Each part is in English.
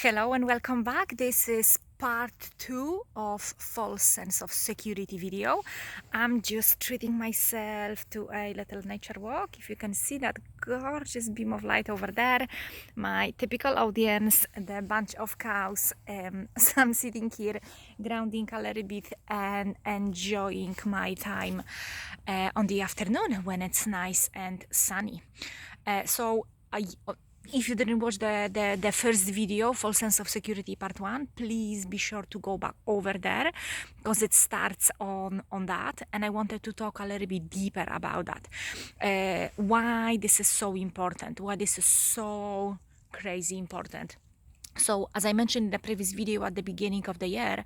Hello and welcome back. This is part 2 of false sense of security video. I'm just treating myself to a little nature walk. If you can see that gorgeous beam of light over there, my typical audience, the bunch of cows. So I'm sitting here grounding a little bit and enjoying my time on the afternoon when it's nice and sunny. If you didn't watch the first video, False Sense of Security Part 1, please be sure to go back over there because it starts on that. And I wanted to talk a little bit deeper about that. Why this is so important, why this is so crazy important. So as I mentioned in the previous video at the beginning of the year,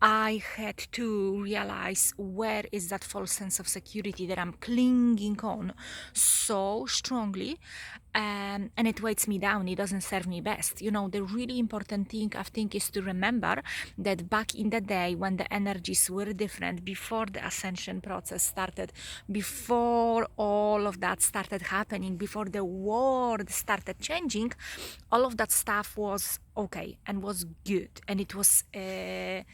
I had to realize where is that false sense of security that I'm clinging on so strongly, and it weights me down. It doesn't serve me best. You know, the really important thing I think is to remember that back in the day when the energies were different, before the ascension process started, before all of that started happening, before the world started changing, all of that stuff was okay and was good, and it was paying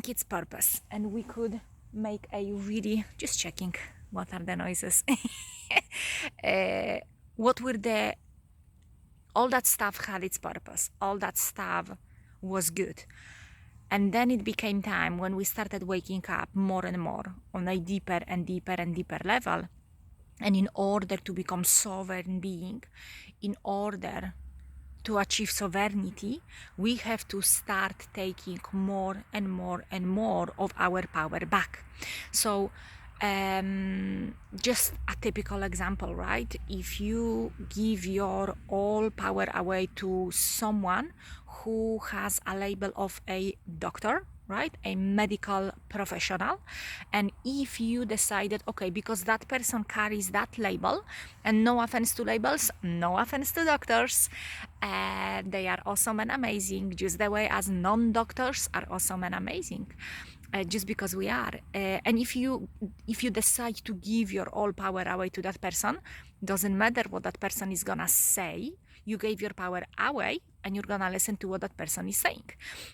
its purpose, and we could make a really, just checking what are the noises, what were the, all that stuff had its purpose, all that stuff was good. And then it became time when we started waking up more and more on a deeper and deeper and deeper level. And in order to become sovereign being, in order to achieve sovereignty, we have to start taking more and more and more of our power back. So just a typical example, right? If you give your all power away to someone who has a label of a doctor, right, a medical professional, and if you decided, okay, because that person carries that label, and no offense to labels, no offense to doctors, they are awesome and amazing, just the way as non-doctors are awesome and amazing, just because we are. And if you decide to give your all power away to that person, doesn't matter what that person is gonna say, you gave your power away and you're gonna listen to what that person is saying.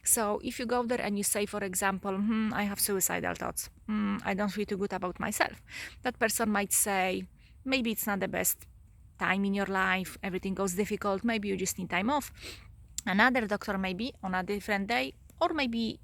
So if you go there and you say, for example, I have suicidal thoughts, I don't feel too good about myself, that person might say, maybe it's not the best time in your life, everything goes difficult, maybe you just need time off. Another doctor maybe on a different day, or maybe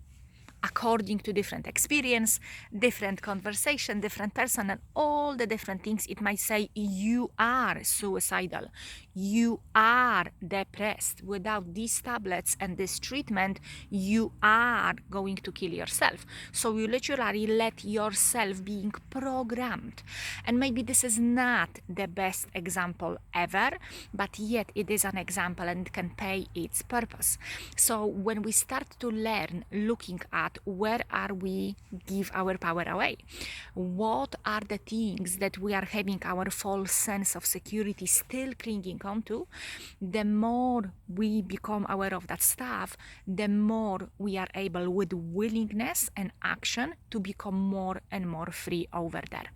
according to different experience, different conversation, different person, and all the different things, it might say you are suicidal, you are depressed, without these tablets and this treatment you are going to kill yourself. So you literally let yourself being programmed. And maybe this is not the best example ever, but yet it is an example and it can pay its purpose. So when we start to learn, looking at where are we give our power away, what are the things that we are having our false sense of security still clinging onto, the more we become aware of that stuff, the more we are able with willingness and action to become more and more free over there.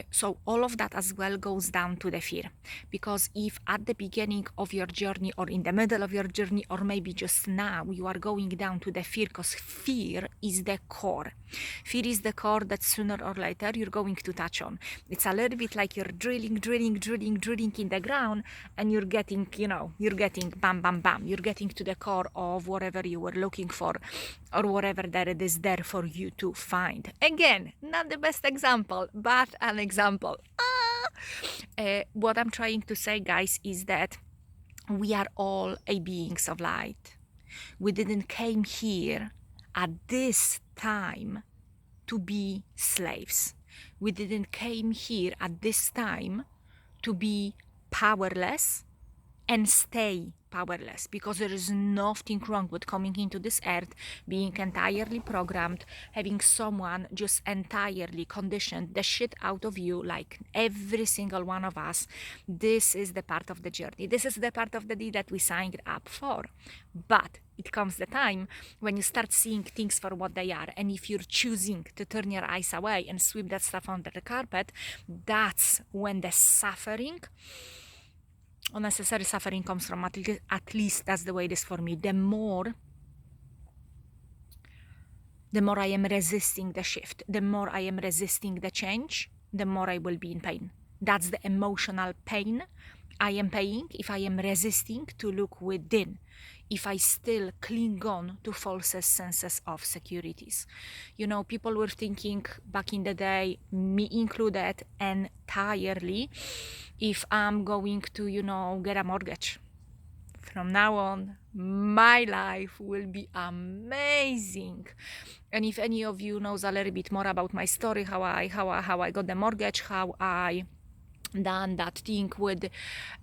So all of that as well goes down to the fear, because if at the beginning of your journey or in the middle of your journey or maybe just now you are going down to the fear, because fear is the core. Fear is the core that sooner or later you're going to touch on. It's a little bit like you're drilling in the ground, and you're getting, you're getting bam, bam, bam. You're getting to the core of whatever you were looking for, or whatever that it is there for you to find. Again, not the best example, but an example. What I'm trying to say, guys, is that we are all a beings of light. We didn't came here at this time to be slaves. We didn't came here at this time to be powerless and stay powerless, because there is nothing wrong with coming into this earth, being entirely programmed, having someone just entirely conditioned the shit out of you, like every single one of us. This is the part of the journey. This is the part of the deal that we signed up for. But it comes the time when you start seeing things for what they are, and if you're choosing to turn your eyes away and sweep that stuff under the carpet, that's when the suffering unnecessary suffering comes from. At least that's the way it is for me. The more I am resisting the shift, the more I am resisting the change, the more I will be in pain. That's the emotional pain I am paying if I am resisting to look within, if I still cling on to false senses of securities. You know, people were thinking back in the day, me included, entirely, if I'm going to, get a mortgage. From now on, my life will be amazing. And if any of you knows a little bit more about my story, how I got the mortgage, how I done that thing with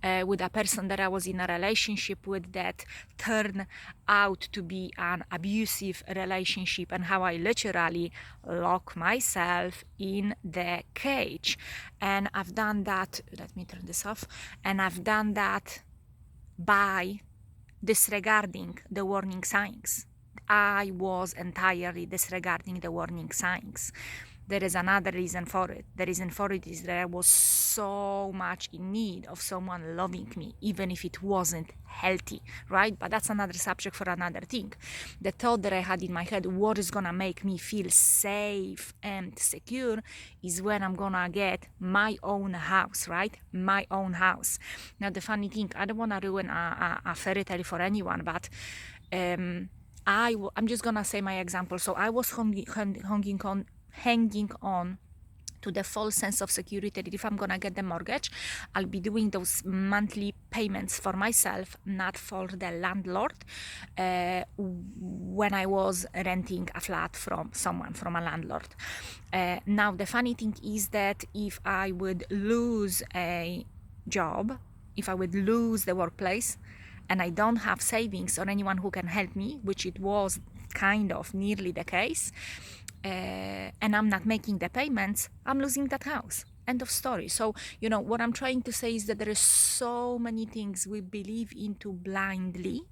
a person that I was in a relationship with that turned out to be an abusive relationship, and how I literally lock myself in the cage. And I've done that, let me turn this off, and I've done that by disregarding the warning signs. I was entirely disregarding the warning signs. There is another reason for it. The reason for it is that I was so much in need of someone loving me, even if it wasn't healthy, right? But that's another subject for another thing. The thought that I had in my head, what is gonna make me feel safe and secure, is when I'm gonna get my own house, right? My own house. Now, the funny thing, I don't wanna ruin a fairy tale for anyone, but I'm just gonna say my example. So I was hanging on to the false sense of security that if I'm gonna get the mortgage, I'll be doing those monthly payments for myself, not for the landlord, when I was renting a flat from a landlord. Now, the funny thing is that if I would lose a job, if I would lose the workplace, and I don't have savings or anyone who can help me, which it was kind of nearly the case, and I'm not making the payments, I'm losing that house. End of story. So, what I'm trying to say is that there is so many things we believe into blindly,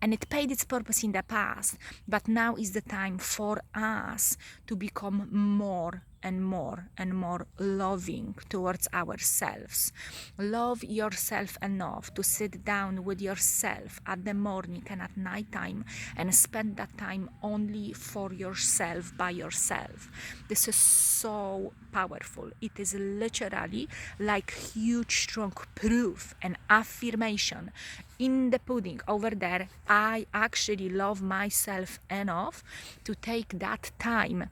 and it paid its purpose in the past, but now is the time for us to become more and more and more loving towards ourselves. Love yourself enough to sit down with yourself at the morning and at night time and spend that time only for yourself, by yourself. This is so powerful. It is literally like huge strong proof and affirmation in the pudding over there. I actually love myself enough to take that time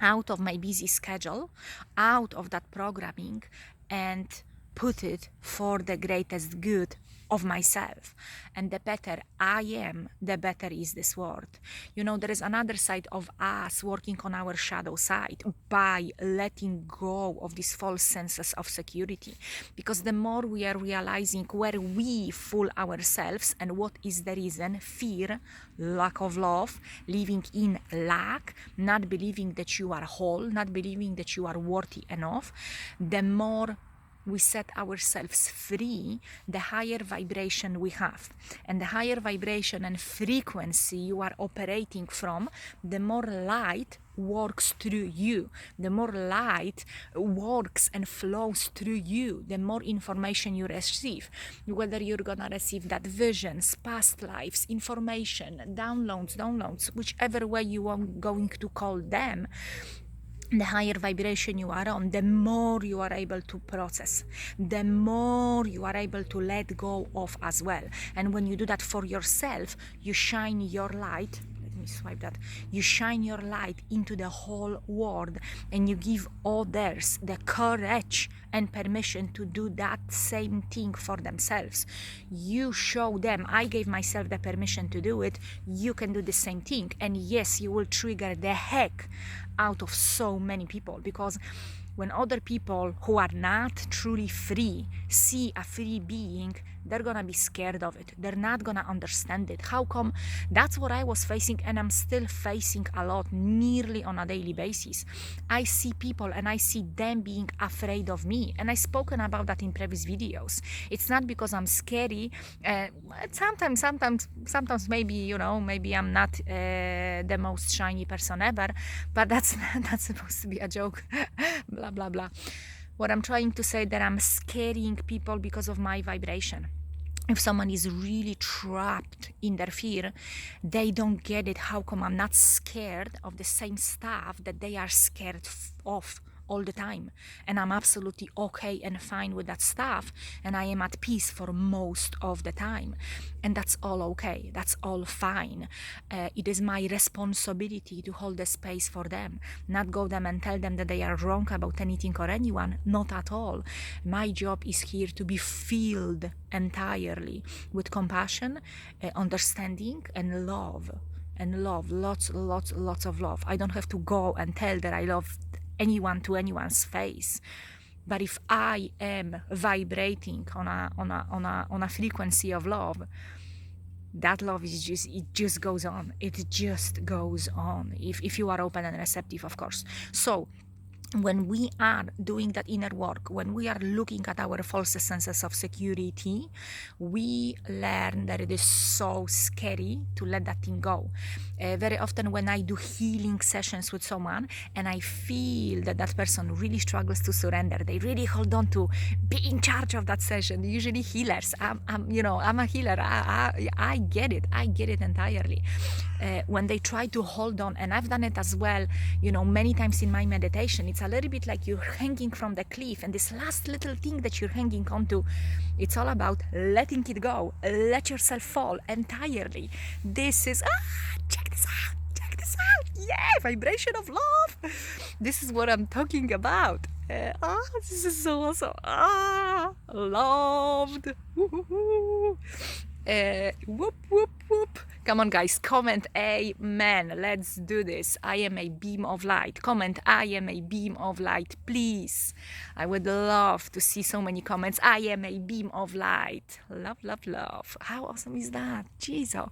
out of my busy schedule, out of that programming, and put it for the greatest good of myself. And the better I am, the better is this world. There is another side of us working on our shadow side by letting go of these false senses of security. Because the more we are realizing where we fool ourselves and what is the reason, fear, lack of love, living in lack, not believing that you are whole, not believing that you are worthy enough, the more we set ourselves free, the higher vibration we have. And the higher vibration and frequency you are operating from, the more light works through you. The more light works and flows through you, the more information you receive. Whether you're gonna receive that visions, past lives, information, downloads, whichever way you are going to call them, the higher vibration you are on, the more you are able to process, the more you are able to let go of as well. And when you do that for yourself, you shine your light. Let me swipe that. You shine your light into the whole world, and you give others the courage and permission to do that same thing for themselves. You show them, I gave myself the permission to do it, you can do the same thing. And yes, you will trigger the heck out of so many people, because when other people who are not truly free see a free being, they're gonna be scared of it. They're not gonna understand it. How come? That's what I was facing, and I'm still facing a lot, nearly on a daily basis. I see people and I see them being afraid of me, and I've spoken about that in previous videos. It's not because I'm scary. Sometimes maybe, maybe I'm not the most shiny person ever, but that's supposed to be a joke. Blah blah blah. What I'm trying to say, that I'm scaring people because of my vibration. if someone is really trapped in their fear, they don't get it. How come I'm not scared of the same stuff that they are scared of all the time? And I'm absolutely okay and fine with that stuff. And I am at peace for most of the time. And that's all okay. That's all fine. It is my responsibility to hold the space for them, not go them and tell them that they are wrong about anything or anyone. Not at all. My job is here to be filled entirely with compassion, understanding, and love. And love, lots of love. I don't have to go and tell that I love anyone to anyone's face. But if I am vibrating on a frequency of love, that love is just goes on. It just goes on. If you are open and receptive, of course. So when we are doing that inner work, when we are looking at our false senses of security, we learn that it is so scary to let that thing go. Very often when I do healing sessions with someone and I feel that that person really struggles to surrender, they really hold on to be in charge of that session. Usually healers, I'm a healer. I get it. I get it entirely. When they try to hold on, and I've done it as well, many times in my meditation, it's a little bit like you're hanging from the cliff, and this last little thing that you're hanging onto, it's all about letting it go. Let yourself fall entirely. This is, check this out. Yeah, vibration of love. This is what I'm talking about. This is so awesome. Loved. Whoop, whoop, whoop. Come on, guys, comment amen. Let's do this. I am a beam of light. Comment, I am a beam of light, please. I would love to see so many comments. I am a beam of light. Love, love, love. How awesome is that? Jesus.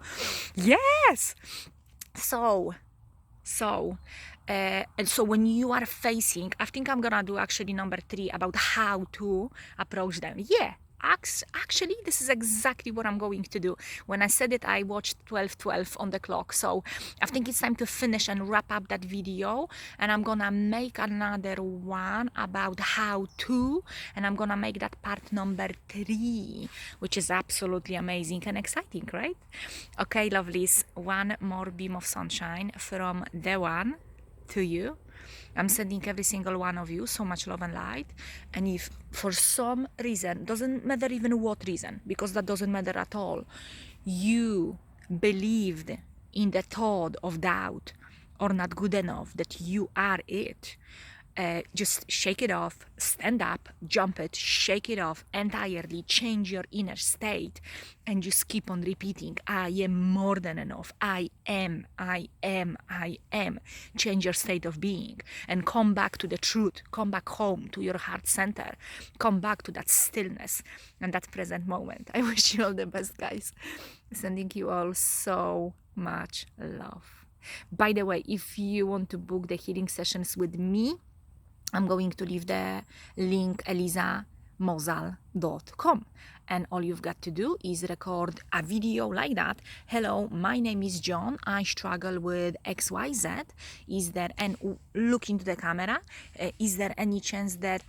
Yes. So when you are facing, I think I'm gonna do actually number 3 about how to approach them. Yeah, actually this is exactly what I'm going to do. When I said it, I watched 12:12 on the clock, so I think it's time to finish and wrap up that video, and I'm gonna make another one about how to, and I'm gonna make that part number 3, which is absolutely amazing and exciting, right? Okay, lovelies, one more beam of sunshine from the one to you. I'm sending every single one of you so much love and light. And if for some reason, doesn't matter even what reason, because that doesn't matter at all, you believed in the thought of doubt or not good enough, that you are it, just shake it off, stand up, jump it, shake it off entirely, change your inner state, and just keep on repeating, I am more than enough. I am. Change your state of being and come back to the truth. Come back home to your heart center. Come back to that stillness and that present moment. I wish you all the best, guys. Sending you all so much love. By the way, if you want to book the healing sessions with me, I'm going to leave the link elizamozal.com, and all you've got to do is record a video like that. Hello, my name is John. I struggle with XYZ. Is there, and look into the camera, is there any chance that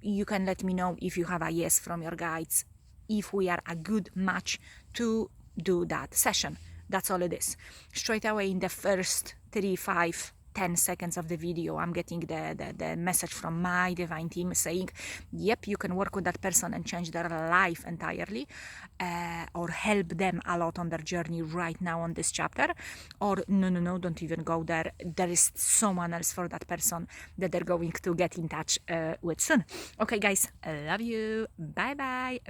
you can let me know if you have a yes from your guides, if we are a good match to do that session? That's all it is. Straight away in the first 3, 5, 10 seconds of the video, I'm getting the message from my divine team saying, yep, you can work with that person and change their life entirely, or help them a lot on their journey right now on this chapter, or no, don't even go there. There is someone else for that person that they're going to get in touch with soon. Okay, guys, I love you. Bye bye.